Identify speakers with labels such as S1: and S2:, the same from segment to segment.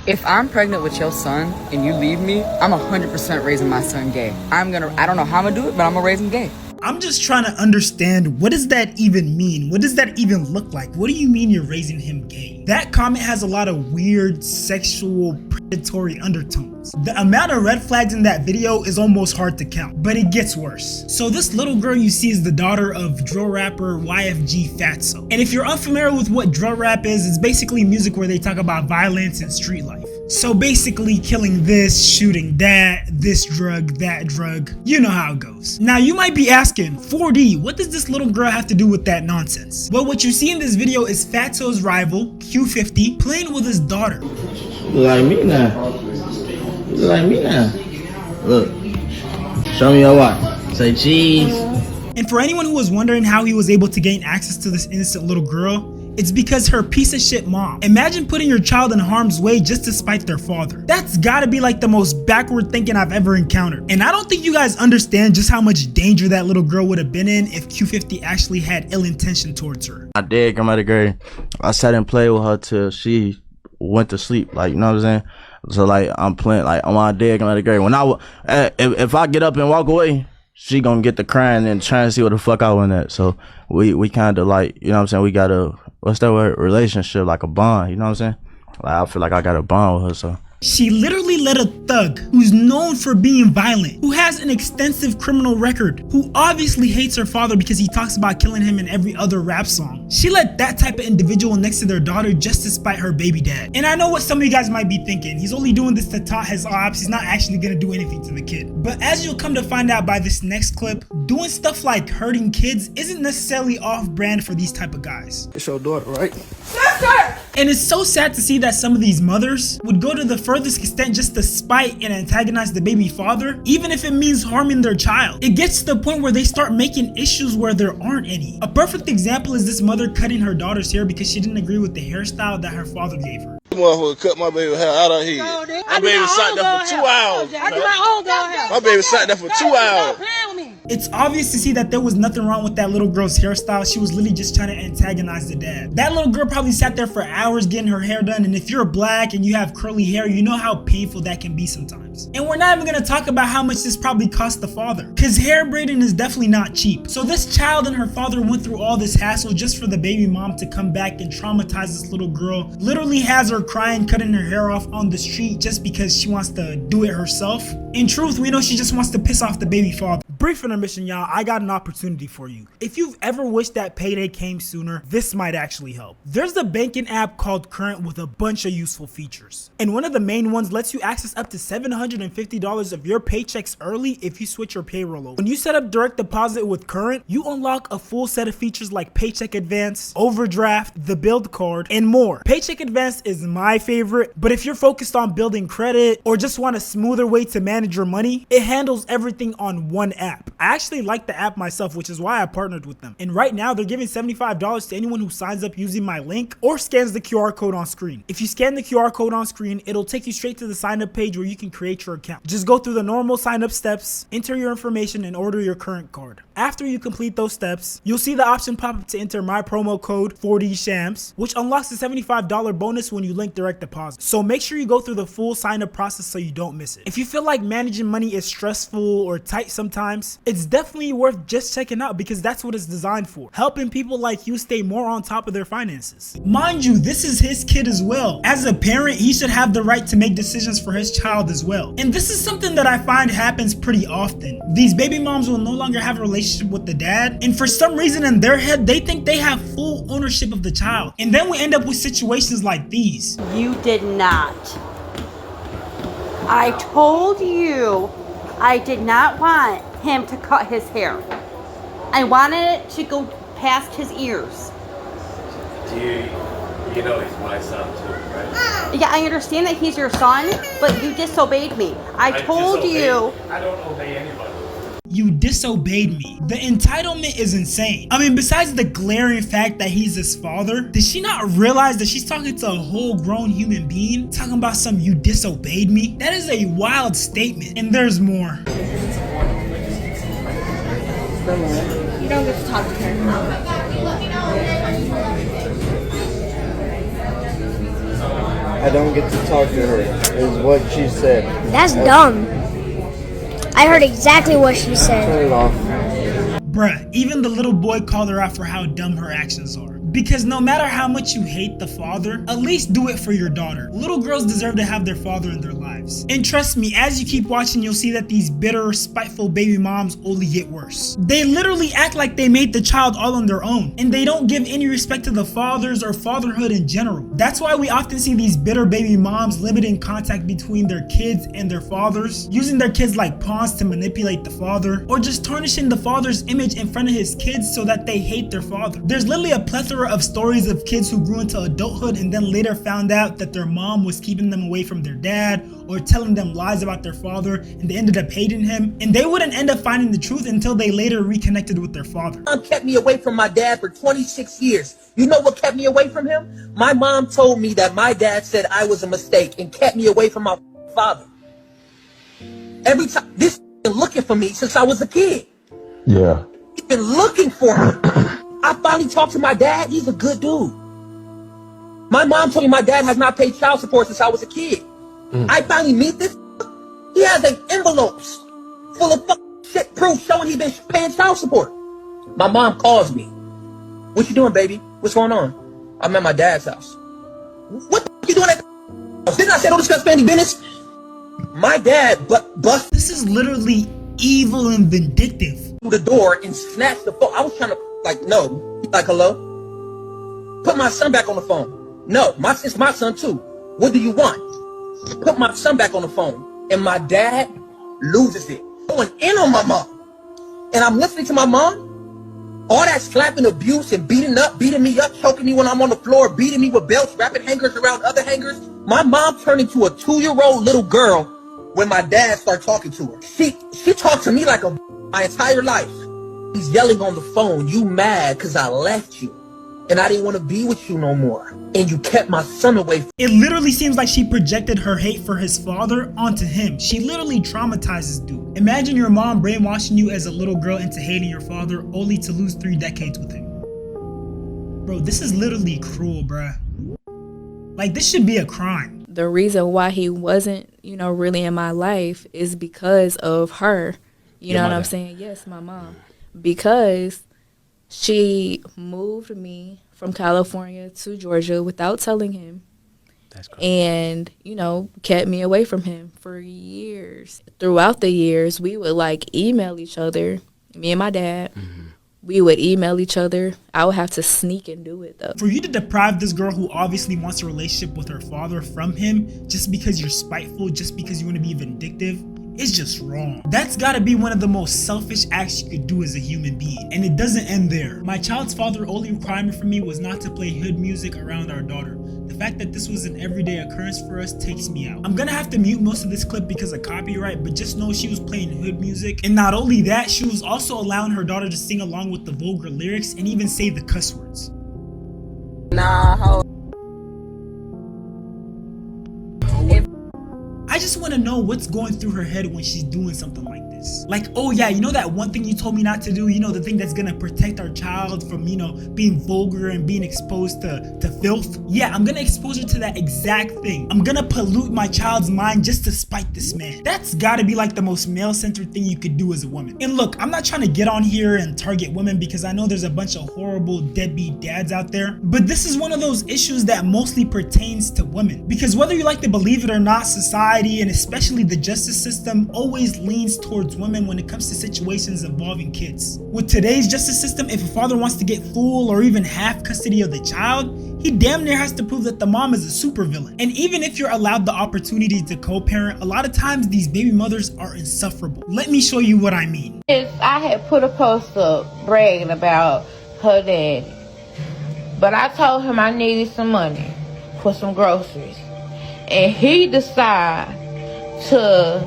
S1: If I'm pregnant with your son and you leave me, I'm 100% raising my son gay. I don't know how I'm gonna do it, but I'm gonna raise him gay.
S2: I'm just trying to understand, what does that even mean? What does that even look like? What do you mean you're raising him gay? That comment has a lot of weird sexual predatory undertones. The amount of red flags in that video is almost hard to count, but it gets worse. So this little girl you see is the daughter of drill rapper YFG Fatso. And if you're unfamiliar with what drill rap is, it's basically music where they talk about violence and street life. So basically killing this, shooting that, this drug, that drug, you know how it goes. Now you might be asking, 4D, what does this little girl have to do with that nonsense? Well, what you see in this video is Fatso's rival, Q50, playing with his daughter.
S3: You like me now. You like me now. Look, show me your watch. Say cheese.
S2: And for anyone who was wondering how he was able to gain access to this innocent little girl, it's because her piece of shit mom. Imagine putting your child in harm's way just to spite their father. That's gotta be like the most backward thinking I've ever encountered. And I don't think you guys understand just how much danger that little girl would have been in if Q50 actually had ill intention towards her.
S3: I did come out of grade. I sat and played with her till she went to sleep. Like, you know what I'm saying? So like, I'm playing, like, on my dead come out of grade. When if I get up and walk away, she gonna get the crying and trying to see what the fuck I went at. So we kind of like, you know what I'm saying? We got a, what's that word? Relationship, like a bond, you know what I'm saying? Like, I feel like I got a bond with her, so.
S2: She literally let a thug who's known for being violent, who has an extensive criminal record, who obviously hates her father because he talks about killing him in every other rap song. She let that type of individual next to their daughter just to spite her baby dad. And I know what some of you guys might be thinking. He's only doing this to tot his ops. He's not actually gonna do anything to the kid. But as you'll come to find out by this next clip, doing stuff like hurting kids isn't necessarily off-brand for these type of guys.
S4: It's your daughter, right?
S2: Sister! And it's so sad to see that some of these mothers would go to the furthest extent just to spite and antagonize the baby father, even if it means harming their child. It gets to the point where they start making issues where there aren't any. A perfect example is this mother cutting her daughter's hair because she didn't agree with the hairstyle that her father gave her.
S4: Motherfucker cut my baby hair out of here. My baby sat there for 2 hours. My baby sat there for 2 hours.
S2: It's obvious to see that there was nothing wrong with that little girl's hairstyle. She was literally just trying to antagonize the dad. That little girl probably sat there for hours getting her hair done, and if you're black and you have curly hair, you know how painful that can be sometimes. And we're not even gonna talk about how much this probably cost the father, because hair braiding is definitely not cheap. So this child and her father went through all this hassle just for the baby mom to come back and traumatize this little girl. Literally has her crying, cutting her hair off on the street just because she wants to do it herself. In truth, we know she just wants to piss off the baby father. Brief intermission, y'all. I got an opportunity for you. If you've ever wished that payday came sooner, this might actually help. There's a banking app called Current with a bunch of useful features. And one of the main ones lets you access up to $750 of your paychecks early if you switch your payroll over. When you set up direct deposit with Current, you unlock a full set of features like Paycheck Advance, Overdraft, the Build Card, and more. Paycheck Advance is my favorite, but if you're focused on building credit or just want a smoother way to manage your money, it handles everything on one app. I actually like the app myself, which is why I partnered with them. And right now they're giving $75 to anyone who signs up using my link or scans the QR code on screen. If you scan the QR code on screen, it'll take you straight to the sign up page where you can create your account. Just go through the normal sign up steps, enter your information, and order your Current card. After you complete those steps, you'll see the option pop up to enter my promo code 4DShams, which unlocks a $75 bonus when you link direct deposit. So make sure you go through the full sign up process so you don't miss it. If you feel like managing money is stressful or tight sometimes, it's definitely worth just checking out because that's what it's designed for, helping people like you stay more on top of their finances. Mind you, this is his kid as well. As a parent, he should have the right to make decisions for his child as well. And this is something that I find happens pretty often. These baby moms will no longer have a relationship with the dad, and for some reason in their head, they think they have full ownership of the child. And then we end up with situations like these.
S5: You did not. I told you I did not want him to cut his hair. I wanted it to go past his ears.
S6: You know he's my son too, right?
S5: Yeah, I understand that he's your son, but you disobeyed me. I told you.
S6: I don't obey anybody.
S2: You disobeyed me. The entitlement is insane. I mean, besides the glaring fact that he's his father, did she not realize that she's talking to a whole grown human being? Talking about some "you disobeyed me"? That is a wild statement. And there's more.
S7: You don't get to talk to her.
S8: I don't get to talk to her, is what she said.
S9: That's dumb. I heard exactly what she said.
S8: Turn it off.
S2: Bruh, even the little boy called her out for how dumb her actions are. Because no matter how much you hate the father, at least do it for your daughter. Little girls deserve to have their father in their lives. And trust me, as you keep watching, you'll see that these bitter, spiteful baby moms only get worse. They literally act like they made the child all on their own, and they don't give any respect to the fathers or fatherhood in general. That's why we often see these bitter baby moms limiting contact between their kids and their fathers, using their kids like pawns to manipulate the father, or just tarnishing the father's image in front of his kids so that they hate their father. There's literally a plethora of stories of kids who grew into adulthood and then later found out that their mom was keeping them away from their dad or telling them lies about their father, and they ended up hating him, and they wouldn't end up finding the truth until they later reconnected with their father.
S10: My mom kept me away from my dad for 26 years. You know what kept me away from him? My mom told me that my dad said I was a mistake and kept me away from my father. Every time, this been looking for me since I was a kid.
S11: Yeah.
S10: He's been looking for me. I finally talked to my dad. He's a good dude. My mom told me my dad has not paid child support since I was a kid. I finally meet this. He has like envelopes full of shit proof showing he been paying child support. My mom calls me. What you doing, baby? What's going on? I'm at my dad's house. What the you doing at the house? Didn't I say don't discuss family business? My dad bust.
S2: This is literally evil and vindictive.
S10: Through the door and snatched the phone. I was trying to no. He's like, hello? Put my son back on the phone. No, it's my son too. What do you want? Put my son back on the phone. And my dad loses it. Going in on my mom. And I'm listening to my mom. All that slapping, abuse, and beating me up, choking me when I'm on the floor, beating me with belts, wrapping hangers around other hangers. My mom turned into a 2-year-old little girl when my dad started talking to her. She talked to me like my entire life. He's yelling on the phone, you mad because I left you. And I didn't want to be with you no more. And you kept my son away from
S2: It literally seems like she projected her hate for his father onto him. She literally traumatizes dude. Imagine your mom brainwashing you as a little girl into hating your father only to lose 3 decades with him. Bro, this is literally cruel, bruh. Like, this should be a crime.
S12: The reason why he wasn't, really in my life is because of her. You know what I'm saying? Yes, my mom. Because she moved me from California to Georgia without telling him. That's great. And, kept me away from him for years. Throughout the years, we would email each other, me and my dad. We would email each other. I would have to sneak and do it though.
S2: For you to deprive this girl who obviously wants a relationship with her father from him just because you're spiteful, just because you want to be vindictive, it's just wrong. That's gotta be one of the most selfish acts you could do as a human being. And it doesn't end there. My child's father only requirement for me was not to play hood music around our daughter. The fact that this was an everyday occurrence for us takes me out. I'm gonna have to mute most of this clip because of copyright, but just know she was playing hood music. And not only that, she was also allowing her daughter to sing along with the vulgar lyrics and even say the cuss words. I just want to know what's going through her head when she's doing something like this. Like, oh yeah, that one thing you told me not to do, the thing that's gonna protect our child from, being vulgar and being exposed to filth. Yeah, I'm gonna expose her to that exact thing. I'm gonna pollute my child's mind just to spite this man. That's gotta be like the most male-centered thing you could do as a woman. And look, I'm not trying to get on here and target women because I know there's a bunch of horrible deadbeat dads out there, but this is one of those issues that mostly pertains to women. Because whether you like to believe it or not, society and especially the justice system always leans towards women when it comes to situations involving kids. With today's justice system, if a father wants to get full or even half custody of the child, he damn near has to prove that the mom is a supervillain. And even if you're allowed the opportunity to co-parent, a lot of times these baby mothers are insufferable. Let me show you what I mean.
S13: I had put a post up bragging about her daddy, but I told him I needed some money for some groceries, and he decided to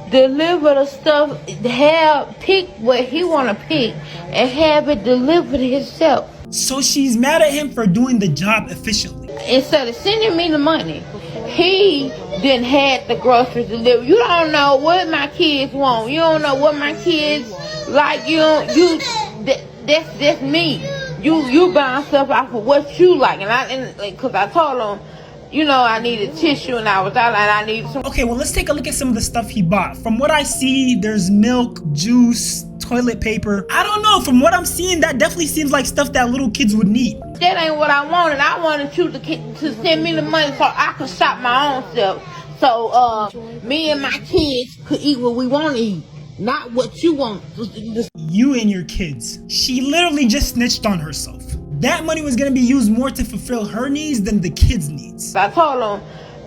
S13: deliver the stuff, pick what he want to pick and have it delivered himself.
S2: So she's mad at him for doing the job efficiently.
S13: Instead of sending me the money, he then had the groceries delivered. You don't know what my kids want. You don't know what my kids like. That's me. You buying stuff off of what you like, and because I told him you know, I needed tissue and I was out and I needed some.
S2: Okay, well, let's take a look at some of the stuff he bought. From what I see, there's milk, juice, toilet paper. I don't know. From what I'm seeing, that definitely seems like stuff that little kids would need.
S13: That ain't what I wanted. I wanted you to send me the money so I could shop my own self. So me and my kids could eat what we want to eat, not what you want.
S2: You and your kids. She literally just snitched on herself. That money was going to be used more to fulfill her needs than the kids' needs.
S13: I told them,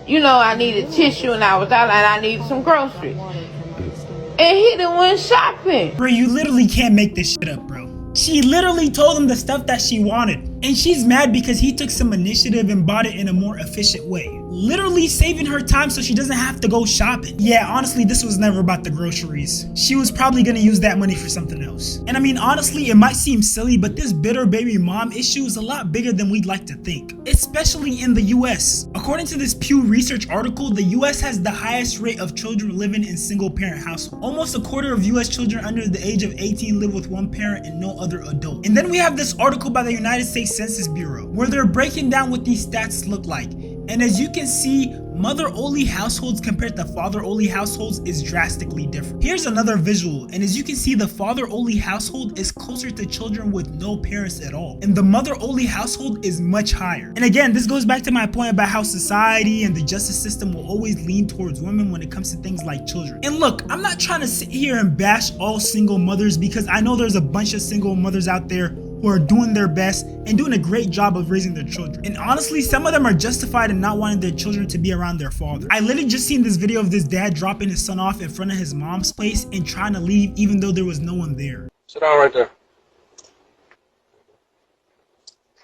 S13: you know, I needed tissue and I was out and I needed some groceries. And he done went shopping.
S2: Bro, you literally can't make this shit up, bro. She literally told him the stuff that she wanted. And she's mad because he took some initiative and bought it in a more efficient way. Literally saving her time so she doesn't have to go shopping. Yeah, honestly, this was never about the groceries. She was probably gonna use that money for something else. And I mean, honestly, it might seem silly, but this bitter baby mom issue is a lot bigger than we'd like to think, especially in the US. According to this Pew Research article, the US has the highest rate of children living in single-parent households. Almost a quarter of US children under the age of 18 live with one parent and no other adult. And then we have this article by the United States Census Bureau, where they're breaking down what these stats look like. And as you can see, mother-only households compared to father-only households is drastically different. Here's another visual, and as you can see, the father-only household is closer to children with no parents at all, and the mother-only household is much higher. And again, this goes back to my point about how society and the justice system will always lean towards women when it comes to things like children. And look, I'm not trying to sit here and bash all single mothers, because I know there's a bunch of single mothers out there who are doing their best and doing a great job of raising their children. And honestly, some of them are justified in not wanting their children to be around their father. I literally just seen this video of this dad dropping his son off in front of his mom's place and trying to leave even though there was no one there.
S4: Sit down right there.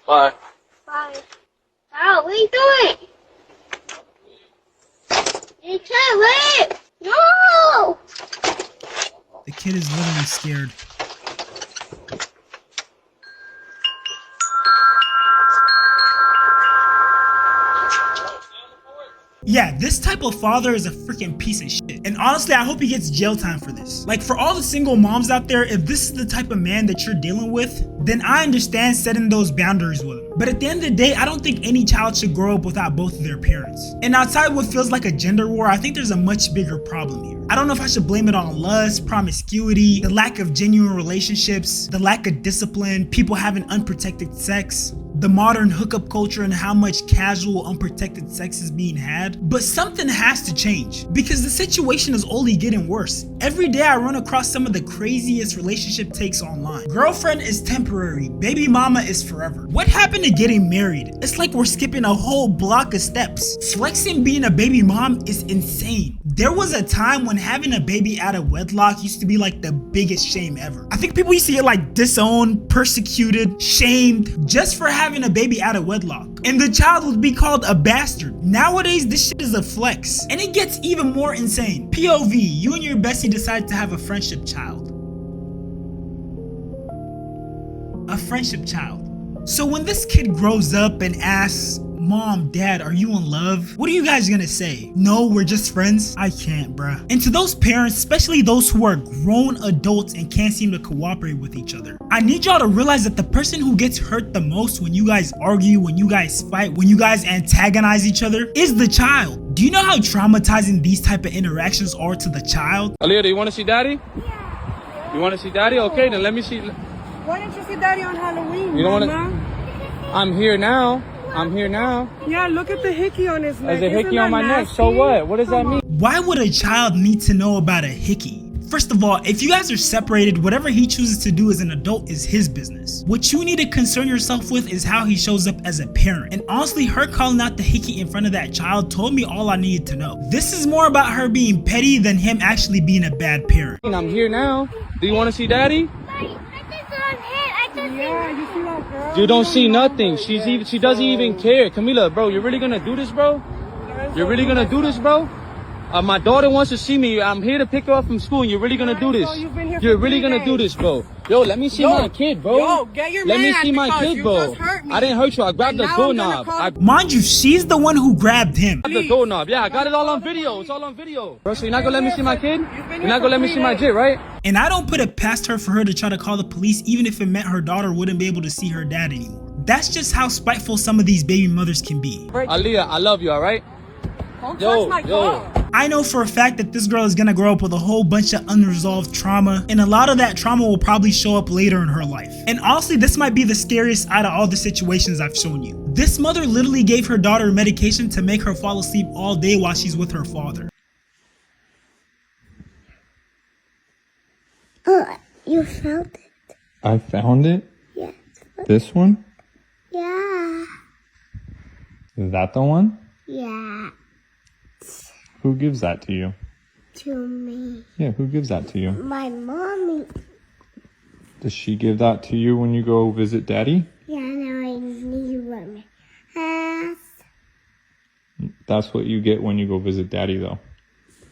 S4: Bye.
S9: Bye. Al, what are you doing? You can't leave! No!
S2: The kid is literally scared. Yeah, this type of father is a freaking piece of shit. And honestly, I hope he gets jail time for this. Like, for all the single moms out there, if this is the type of man that you're dealing with, then I understand setting those boundaries with him. But at the end of the day, I don't think any child should grow up without both of their parents. And outside what feels like a gender war, I think there's a much bigger problem here. I don't know if I should blame it on lust, promiscuity, the lack of genuine relationships, the lack of discipline, people having unprotected sex, the modern hookup culture and how much casual, unprotected sex is being had. But something has to change, because the situation is only getting worse. Every day I run across some of the craziest relationship takes online. Girlfriend is temporary, baby mama is forever. What happened to getting married? It's like we're skipping a whole block of steps. Flexing being a baby mom is insane. There was a time when having a baby out of wedlock used to be like the biggest shame ever. I think people used to get like disowned, persecuted, shamed just for having a baby out of wedlock. And the child would be called a bastard. Nowadays, this shit is a flex. And it gets even more insane. POV, you and your bestie decide to have a friendship child. A friendship child. So when this kid grows up and asks, Mom, Dad, are you in love? What are you guys gonna say? No, we're just friends? I can't, bruh. And to those parents, especially those who are grown adults and can't seem to cooperate with each other, I need y'all to realize that the person who gets hurt the most when you guys argue, when you guys fight, when you guys antagonize each other is the child. Do you know how traumatizing these type of interactions are to the child?
S11: Aaliyah, do you want to see Daddy? Yeah. You want to see Daddy? Okay, then let me see.
S7: Why didn't you see Daddy on Halloween?
S11: You don't want to? I'm here now. I'm here now.
S7: Yeah, look at the hickey on his neck.
S11: There's a hickey on my neck. So what? What does that mean?
S2: Why would a child need to know about a hickey? First of all, if you guys are separated, whatever he chooses to do as an adult is his business. What you need to concern yourself with is how he shows up as a parent. And honestly, her calling out the hickey in front of that child told me all I needed to know. This is more about her being petty than him actually being a bad parent.
S11: I'm here now. Do you want to see Daddy?
S7: Yeah, you see that girl?
S11: You don't see nothing. She doesn't even care. Camila, bro, you're really gonna do this, bro? You're really gonna do this, bro? My daughter wants to see me. I'm here to pick her up from school, and you're really gonna do this. You're really gonna do this, bro. Yo, let me see my kid, bro.
S7: Yo, get your
S11: let me
S7: man
S11: see my
S7: because
S11: kid,
S7: you
S11: bro.
S7: just hurt me.
S11: I didn't hurt you. I grabbed the doorknob.
S2: Mind you, she's the one who grabbed him.
S11: The doorknob. Yeah, I got it all on video. It's all on video. Bro, so you're not gonna let me see my kid? You're not gonna let me see my kid, right?
S2: And I don't put it past her for her to try to call the police, even if it meant her daughter wouldn't be able to see her dad anymore. That's just how spiteful some of these baby mothers can be.
S11: Aaliyah, I love you, all right?
S7: Don't touch my car.
S2: I know for a fact that this girl is gonna grow up with a whole bunch of unresolved trauma, and a lot of that trauma will probably show up later in her life. And honestly, this might be the scariest out of all the situations I've shown you. This mother literally gave her daughter medication to make her fall asleep all day while she's with her father.
S9: You found it?
S14: I found it?
S9: Yes.
S14: This one?
S9: Yeah.
S14: Is that the one?
S9: Yeah.
S14: Who gives that to you?
S9: To me.
S14: Yeah, who gives that to you?
S9: My mommy.
S14: Does she give that to you when you go visit Daddy?
S9: Yeah, now I need one.
S14: That's what you get when you go visit Daddy, though.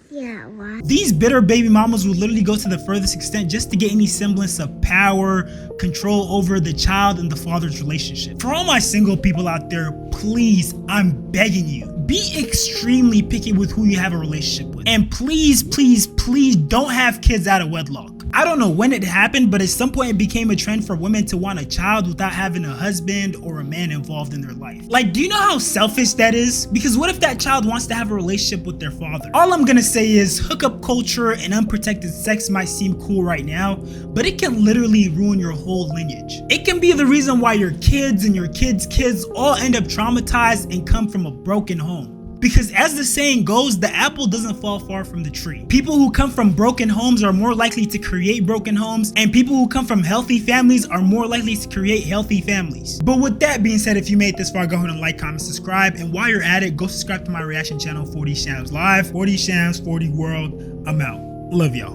S9: Yeah, what?
S2: These bitter baby mamas would literally go to the furthest extent just to get any semblance of power, control over the child and the father's relationship. For all my single people out there, please, I'm begging you, be extremely picky with who you have a relationship with. And please, please, please don't have kids out of wedlock. I don't know when it happened, but at some point it became a trend for women to want a child without having a husband or a man involved in their life. Like, do you know how selfish that is? Because what if that child wants to have a relationship with their father? All I'm gonna say is hookup culture and unprotected sex might seem cool right now, but it can literally ruin your whole lineage. It can be the reason why your kids and your kids' kids all end up traumatized and come from a broken home. Because as the saying goes, the apple doesn't fall far from the tree. People who come from broken homes are more likely to create broken homes, and people who come from healthy families are more likely to create healthy families. But with that being said, if you made it this far, go ahead and like, comment, subscribe, and while you're at it, go subscribe to my reaction channel, 40 Shams Live, 40 Shams, 40 World. I'm out. Love y'all.